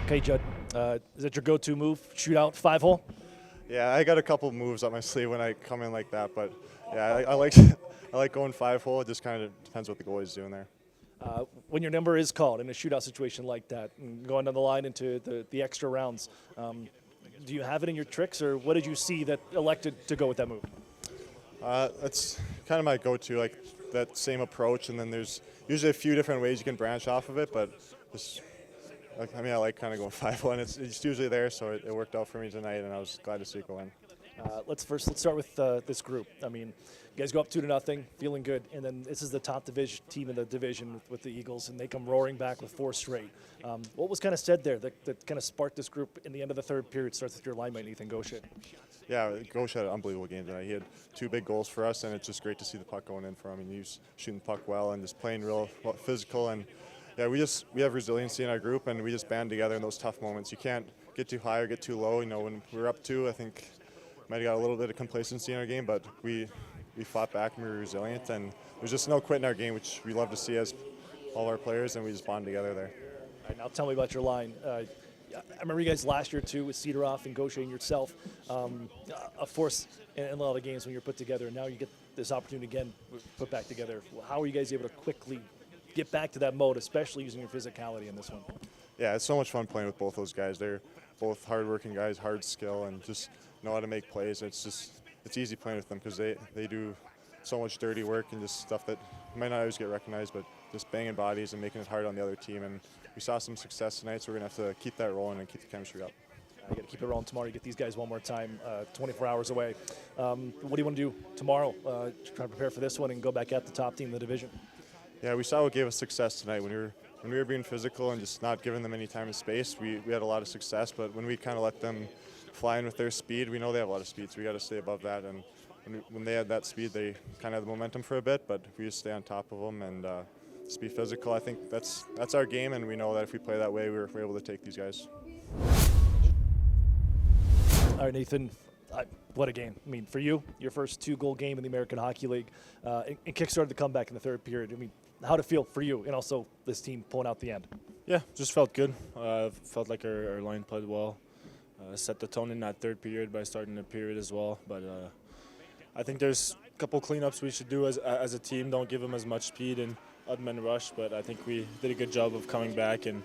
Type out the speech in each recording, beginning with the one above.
Okay, Judd, is that your go-to move, shootout, 5-hole? Yeah, I got a couple moves up my sleeve when I come in like that, but yeah, I like I like going 5-hole. It just kind of depends what the goalie's doing there. When your number is called in a shootout situation like that, and going down the line into the extra rounds, do you have it in your tricks, or what did you see that elected to go with that move? That's kind of my go-to, like that same approach, and then there's usually a few different ways you can branch off of it, but just, I like kind of going 5-1. It's usually there, so it worked out for me tonight, and I was glad to see it go in. Let's start with this group. I mean, you guys go up 2-0, feeling good, and then this is the top division team in the division with the Eagles, and they come roaring back with 4 straight. What was kind of said there that kind of sparked this group in the end of the third period? Starts with your line mate, Ethan Gaucher. Yeah, Gaucher had an unbelievable game tonight. He had 2 big goals for us, and it's just great to see the puck going in for him. I mean, he was shooting the puck well and just playing real physical. And yeah, we have resiliency in our group, and we just band together in those tough moments. You can't get too high or get too low. You know, when we were up 2, I think might have got a little bit of complacency in our game, but we fought back and we were resilient, and there's just no quit in our game, which we love to see as all our players, and we just bond together there. All right, now tell me about your line. I remember you guys last year too with Cedaroff and Gaucher and yourself. Of course, in a lot of games when you're put together, and now you get this opportunity again put back together. How are you guys able to quickly get back to that mode, especially using your physicality in this one? Yeah, it's so much fun playing with both those guys. They're both hard-working guys, hard skill, and just know how to make plays. It's easy playing with them because they do so much dirty work and just stuff that might not always get recognized, but just banging bodies and making it hard on the other team. And we saw some success tonight, so we're going to have to keep that rolling and keep the chemistry up. You got to keep it rolling tomorrow. You get these guys one more time, 24 hours away. What do you want to do tomorrow? Try to prepare for this one and go back at the top team in the division. Yeah, we saw what gave us success tonight. When we were being physical and just not giving them any time and space, we had a lot of success. But when we kind of let them fly in with their speed, we know they have a lot of speed, so we got to stay above that. And when they had that speed, they kind of had the momentum for a bit, but we just stay on top of them and just be physical. I think that's our game, and we know that if we play that way, we're able to take these guys. All right, Nathan, what a game. I mean, for you, your first 2-goal game in the American Hockey League, and kickstarted the comeback in the third period. I mean, how'd it feel for you and also this team pulling out the end? Yeah, just felt good. Felt like our line played well. Set the tone in that third period by starting the period as well. But I think there's a couple cleanups we should do as a team. Don't give them as much speed and odd man rush, but I think we did a good job of coming back and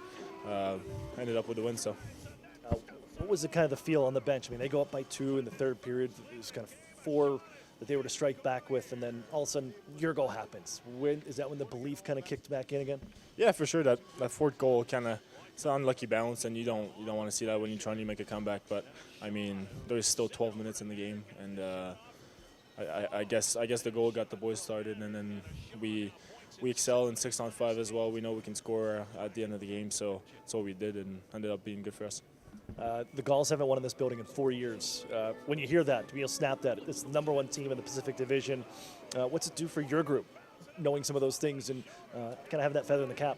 ended up with the win. So. What was the kind of the feel on the bench? I mean, they go up by 2 in the third period. It was kind of 4 that they were to strike back with, and then all of a sudden your goal happens. Is that when the belief kind of kicked back in again? Yeah, for sure. That fourth goal kind of it's an unlucky bounce, and you don't want to see that when you're trying to make a comeback. But I mean, there's still 12 minutes in the game, and I guess the goal got the boys started, and then we excel in 6-on-5 as well. We know we can score at the end of the game, so that's what we did, and ended up being good for us. The Gulls haven't won in this building in 4 years. When you hear that, to be able to snap that, it's the #1 team in the Pacific Division. What's it do for your group, knowing some of those things and kind of having that feather in the cap?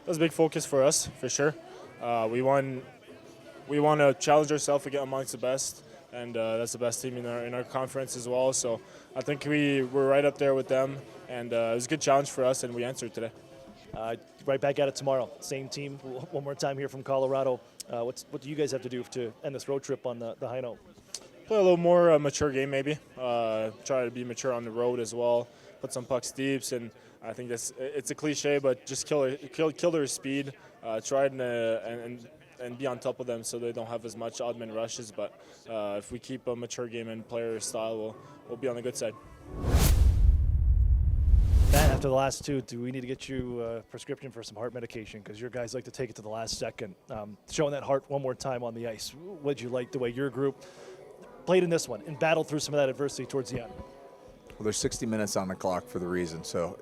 That was a big focus for us, for sure. We want to challenge ourselves to get amongst the best, and that's the best team in our conference as well. So I think we were right up there with them, and it was a good challenge for us, and we answered today. Right back at it tomorrow. Same team, one more time here from Colorado. What do you guys have to do to end this road trip on the high note? Play a little more mature game, maybe. Try to be mature on the road as well. Put some pucks deep, and I think it's a cliche, but just kill their speed. Try and be on top of them so they don't have as much odd man rushes. But if we keep a mature game and player style, we'll be on the good side. Matt, after the last 2, do we need to get you a prescription for some heart medication? Because your guys like to take it to the last second. Showing that heart one more time on the ice. What did you like the way your group played in this one and battled through some of that adversity towards the end? Well, there's 60 minutes on the clock for the reason, so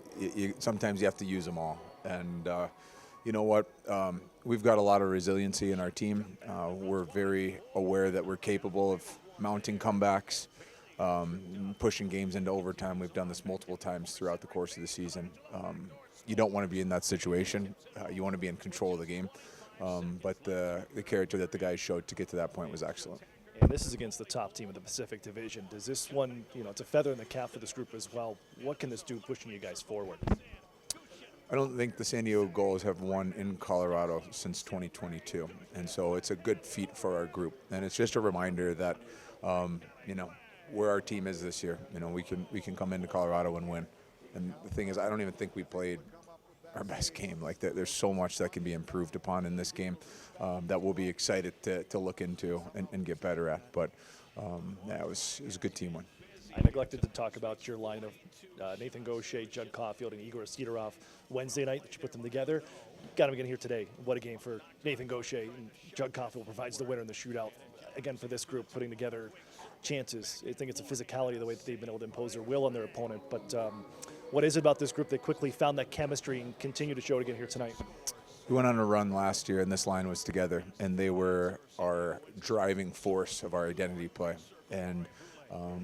sometimes you have to use them all. And you know what? We've got a lot of resiliency in our team. We're very aware that we're capable of mounting comebacks. Pushing games into overtime. We've done this multiple times throughout the course of the season. You don't want to be in that situation. You want to be in control of the game. But the character that the guys showed to get to that point was excellent. And this is against the top team of the Pacific Division. Does this one, it's a feather in the cap for this group as well. What can this do pushing you guys forward? I don't think the San Diego Gulls have won in Colorado since 2022, and so it's a good feat for our group. And it's just a reminder that, where our team is this year. We can come into Colorado and win. And the thing is, I don't even think we played our best game. Like there's so much that can be improved upon in this game that we'll be excited to look into and get better at. But it was a good team win. I neglected to talk about your line of Nathan Gaucher, Judd Caulfield, and Igor Sidorov Wednesday night that you put them together. Got them again here today. What a game for Nathan Gaucher. And Judd Caulfield provides the winner in the shootout. Again, for this group, putting together chances. I think it's a physicality, the way that they've been able to impose their will on their opponent. But what is it about this group that quickly found that chemistry and continue to show it again here tonight? We went on a run last year, and this line was together, and they were our driving force of our identity play. And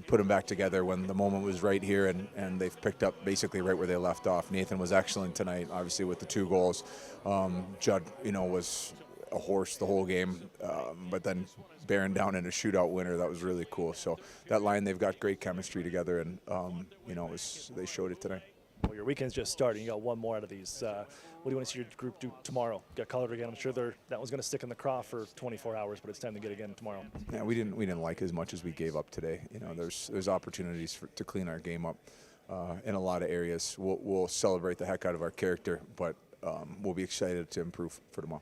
put them back together when the moment was right here, and they've picked up basically right where they left off. Nathan was excellent tonight, obviously, with the 2 goals. Judd, was a horse the whole game, but then bearing down in a shootout winner, that was really cool. So that line, they've got great chemistry together, and, they showed it tonight. Well, your weekend's just starting. You got one more out of these. What do you want to see your group do tomorrow? Got Colorado again. I'm sure that one's going to stick in the craw for 24 hours, but it's time to get again tomorrow. Yeah, we didn't like as much as we gave up today. There's opportunities to clean our game up in a lot of areas. We'll celebrate the heck out of our character, but we'll be excited to improve for tomorrow.